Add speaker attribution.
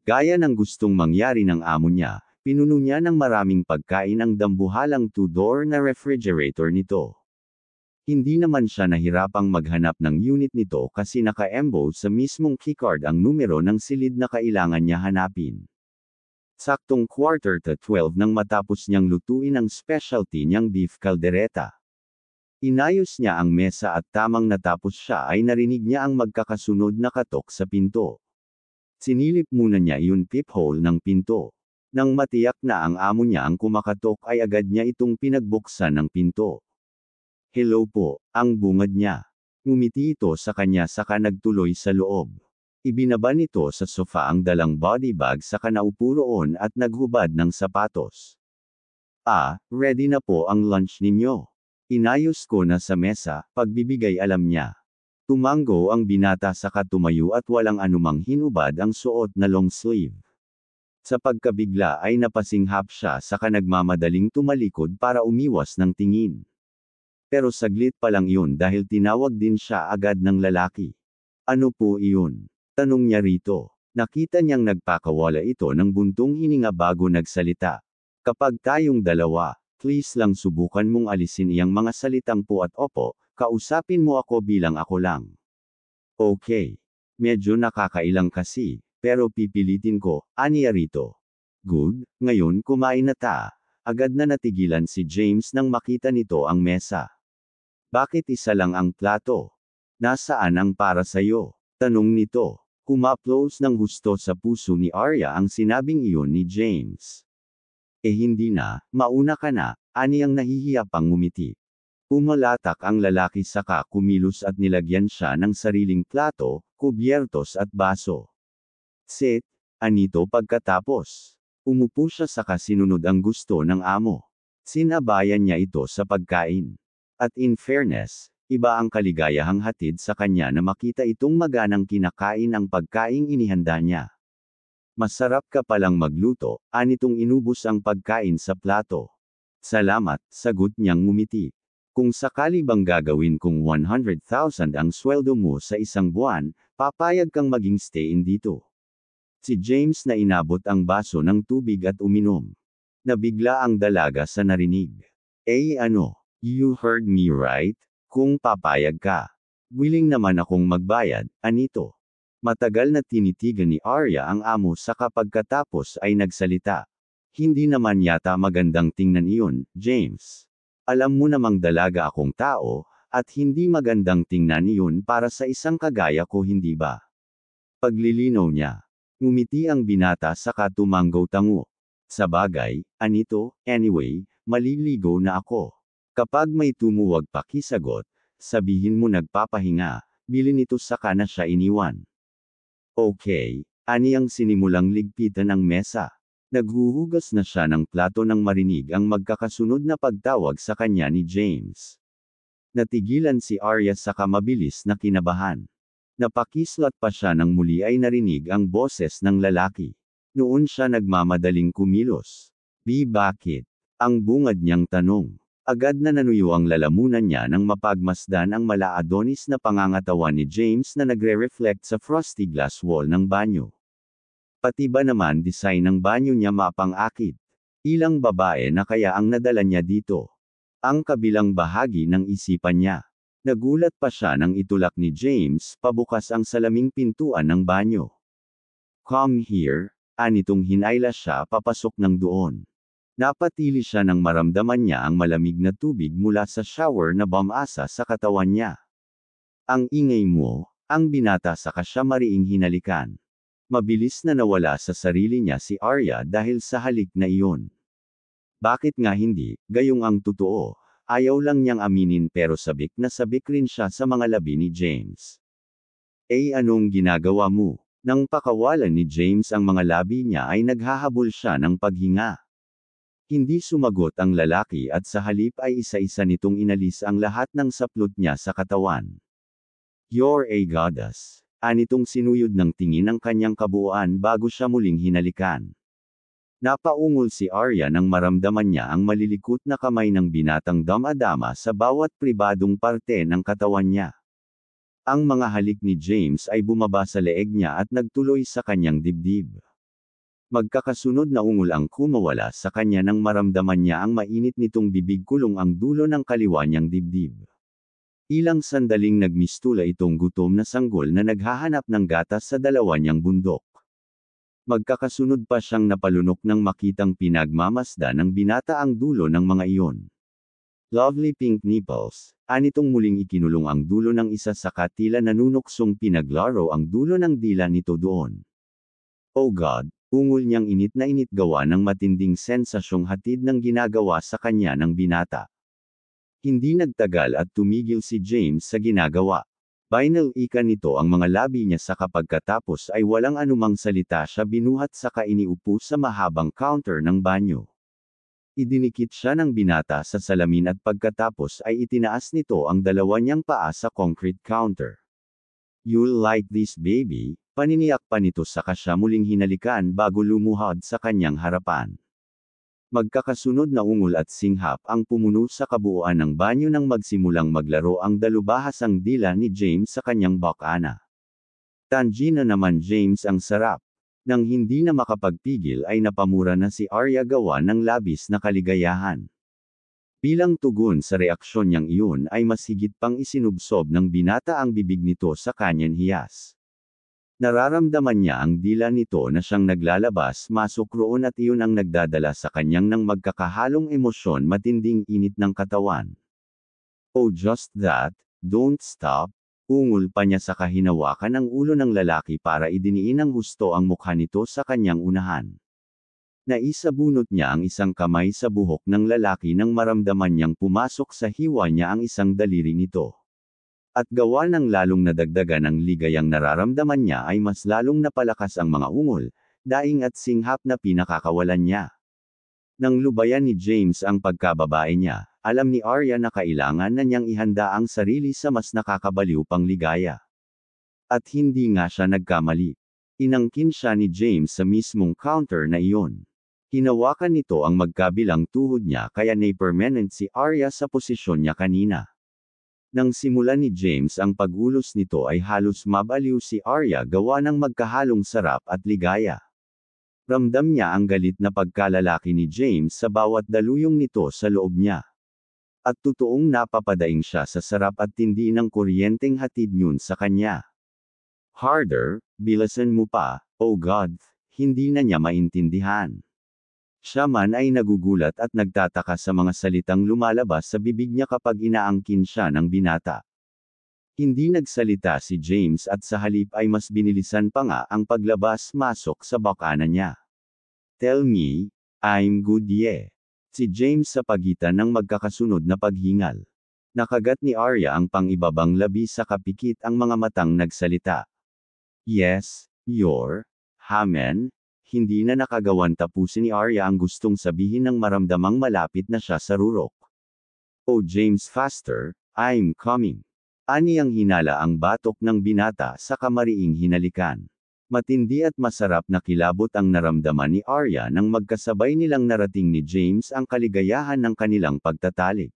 Speaker 1: Gaya ng gustong mangyari ng amo niya, pinuno niya ng maraming pagkain ang dambuhalang two-door na refrigerator nito. Hindi naman siya nahirapang maghanap ng unit nito kasi naka-embose sa mismong keycard ang numero ng silid na kailangan niya hanapin. Saktong 11:45 nang matapos niyang lutuin ang specialty niyang beef caldereta. Inayos niya ang mesa at tamang natapos siya ay narinig niya ang magkakasunod na katok sa pinto. Sinilip muna niya iyon peephole ng pinto. Nang matiyak na ang amo niya ang kumakatok ay agad niya itong pinagbuksan ng pinto. "Hello po," ang bungad niya. Ngumiti ito sa kanya saka nagtuloy sa loob. Ibinaba nito sa sofa ang dalang body bag saka naupo roon at naghubad ng sapatos. Ready na po ang lunch ninyo. Inayos ko na sa mesa, pagbibigay alam niya. Tumango ang binata saka tumayo at walang anumang hinubad ang suot na long sleeve. Sa pagkabigla ay napasinghap siya saka nagmamadaling tumalikod para umiwas ng tingin. Pero saglit pa lang iyon dahil tinawag din siya agad ng lalaki. "Ano po iyon?" tanong niya rito. Nakita niyang nagpakawala ito ng buntong hininga bago nagsalita. "Kapag tayong dalawa, please lang subukan mong alisin iyang mga salitang po at opo, kausapin mo ako bilang ako lang." "Okay. Medyo nakakailang kasi, pero pipilitin ko," aniya rito. "Good, ngayon kumain na ta." Agad na natigilan si James nang makita nito ang mesa. "Bakit isa lang ang plato? Nasaan ang para sayo?" tanong nito. Humaplos ng husto sa puso ni Arya ang sinabing iyon ni James. Hindi na, mauna ka na," aniyang nahihiya pang ngumiti. Pumalatak ang lalaki saka kumilos at nilagyan siya ng sariling plato, kubyertos at baso. "Sit," anito pagkatapos. Umupo siya saka sinunod ang gusto ng amo. Sinabayan niya ito sa pagkain. At in fairness, iba ang kaligayahang hatid sa kanya na makita itong maganang kinakain ang pagkaing inihanda niya. "Masarap ka palang magluto," anitong inubos ang pagkain sa plato. "Salamat," sagot niyang ngumiti. "Kung sakali bang gagawin kong 100,000 ang sweldo mo sa isang buwan, papayag kang maging stay-in dito." Si James na inabot ang baso ng tubig at uminom. Nabigla ang dalaga sa narinig. Ano? You heard me right? Kung papayag ka. Willing naman akong magbayad," anito. Matagal na tinitigan ni Arya ang amo saka pagkatapos ay nagsalita. "Hindi naman yata magandang tingnan iyon, James. Alam mo namang dalaga akong tao, at hindi magandang tingnan iyon para sa isang kagaya ko, hindi ba?" Paglilinaw niya. Ngumiti ang binata saka tumanggo-tango. "Sabagay, anito, anyway, maliligo na ako. Kapag may tumuwag pakisagot, sabihin mo nagpapahinga," bilin nito saka na siya iniwan. "Okay," aniyang sinimulang ligpitan ang mesa. Naghuhugas na siya ng plato nang marinig ang magkakasunod na pagtawag sa kanya ni James. Natigilan si Arya saka mabilis na kinabahan. Napakislat pa siya nang muli ay narinig ang boses ng lalaki. Noon siya nagmamadaling kumilos. Bakit?" ang bungad niyang tanong. Agad na nanuyo ang lalamunan niya nang mapagmasdan ang mala-Adonis na pangangatawan ni James na nagre-reflect sa frosty glass wall ng banyo. Pati ba naman design ng banyo niya mapang-akit? Ilang babae na kaya ang nadala niya dito? Ang kabilang bahagi ng isipan niya. Nagulat pa siya nang itulak ni James pabukas ang salaming pintuan ng banyo. "Come here," anitong hinayla siya papasok ng doon. Napatili siya nang maramdaman niya ang malamig na tubig mula sa shower na bumasa sa katawan niya. "Ang ingay mo," ang binata saka siya mariing hinalikan. Mabilis na nawala sa sarili niya si Arya dahil sa halik na iyon. Bakit nga hindi, gayong ang totoo, ayaw lang niyang aminin pero sabik na sabik rin siya sa mga labi ni James. Anong ginagawa mo?" Nang pakawalan ni James ang mga labi niya ay naghahabol siya ng paghinga. Hindi sumagot ang lalaki at sa halip ay isa-isa nitong inalis ang lahat ng saplot niya sa katawan. "You're a goddess," anitong sinuyod ng tingin ang kanyang kabuuan bago siya muling hinalikan. Napaungol si Arya nang maramdaman niya ang malilikot na kamay ng binatang dama-dama sa bawat pribadong parte ng katawan niya. Ang mga halik ni James ay bumaba sa leeg niya at nagtuloy sa kanyang dibdib. Magkakasunod na ungol ang kumawala sa kanya nang maramdaman niya ang mainit nitong bibig kulong ang dulo ng kaliwa niyang dibdib. Ilang sandaling nagmistula itong gutom na sanggol na naghahanap ng gatas sa dalawa niyang bundok. Magkakasunod pa siyang napalunok nang makitang pinagmamasda ng binata ang dulo ng mga iyon. Lovely pink nipples, anitong muling ikinulong ang dulo ng isa sa tila nanunuksong pinaglaro ang dulo ng dila nito doon. Oh God, ungol niyang init na init gawa ng matinding sensasyong hatid ng ginagawa sa kanya ng binata. Hindi nagtagal at tumigil si James sa ginagawa. Binalika nito ang mga labi niya sa kapagkatapos ay walang anumang salita siya binuhat saka iniupo sa mahabang counter ng banyo. Idinikit siya ng binata sa salamin at pagkatapos ay itinaas nito ang dalawa niyang paa sa concrete counter. You'll like this baby, paniniyak pa nito saka siya muling hinalikan bago lumuhod sa kanyang harapan. Magkakasunod na ungol at singhap ang pumuno sa kabuuan ng banyo nang magsimulang maglaro ang dalubhasang dila ni James sa kanyang bakana. Tangi na naman James ang sarap. Nang hindi na makapagpigil ay napamura na si Arya gawa ng labis na kaligayahan. Bilang tugon sa reaksyon niyang iyon ay mas higit pang isinubsob ng binata ang bibig nito sa kanyang hiyas. Nararamdaman niya ang dila nito na siyang naglalabas-masok roon at iyon ang nagdadala sa kanyang ng magkakahalong emosyon matinding init ng katawan. Oh just that, don't stop, ungol pa niya sa kahinawakan ng ulo ng lalaki para idiniin ng husto ang mukha nito sa kanyang unahan. Naisabunot niya ang isang kamay sa buhok ng lalaki nang maramdaman niyang pumasok sa hiwa niya ang isang daliri nito. At gawa ng lalong nadagdagan ang ligayang nararamdaman niya ay mas lalong napalakas ang mga ungol, daing at singhap na pinakakawalan niya. Nang lubayan ni James ang pagkababae niya, alam ni Arya na kailangan na niyang ihanda ang sarili sa mas nakakabaliw pang ligaya. At hindi nga siya nagkamali. Inangkin siya ni James sa mismong counter na iyon. Hinawakan nito ang magkabilang tuhod niya kaya na-permanent si Arya sa posisyon niya kanina. Nang simulan ni James ang pag-ulos nito ay halos mabaliw si Arya gawa ng magkahalong sarap at ligaya. Ramdam niya ang galit na pagkalalaki ni James sa bawat daluyong nito sa loob niya. At totoong napapadaing siya sa sarap at tindi ng kuryenteng hatid niyon sa kanya. Harder, bilasan mo pa, oh God, hindi na niya maintindihan. Siya man ay nagugulat at nagtataka sa mga salitang lumalabas sa bibig niya kapag inaangkin siya ng binata. Hindi nagsalita si James at sa halip ay mas binilisan pa nga ang paglabas-masok sa bakana niya. Tell me, I'm good yeah. Si James sa pagitan ng magkakasunod na paghingal. Nakagat ni Arya ang pang-ibabang labi sa kapikit ang mga matang nagsalita. Yes, you're, Hamen. Hindi na nakagawan tapusin ni Arya ang gustong sabihin ng maramdamang malapit na siya sa rurok. Oh James faster, I'm coming. Ani ang hinala ang batok ng binata sa kamariing hinalikan. Matindi at masarap na kilabot ang naramdaman ni Arya nang magkasabay nilang narating ni James ang kaligayahan ng kanilang pagtatalik.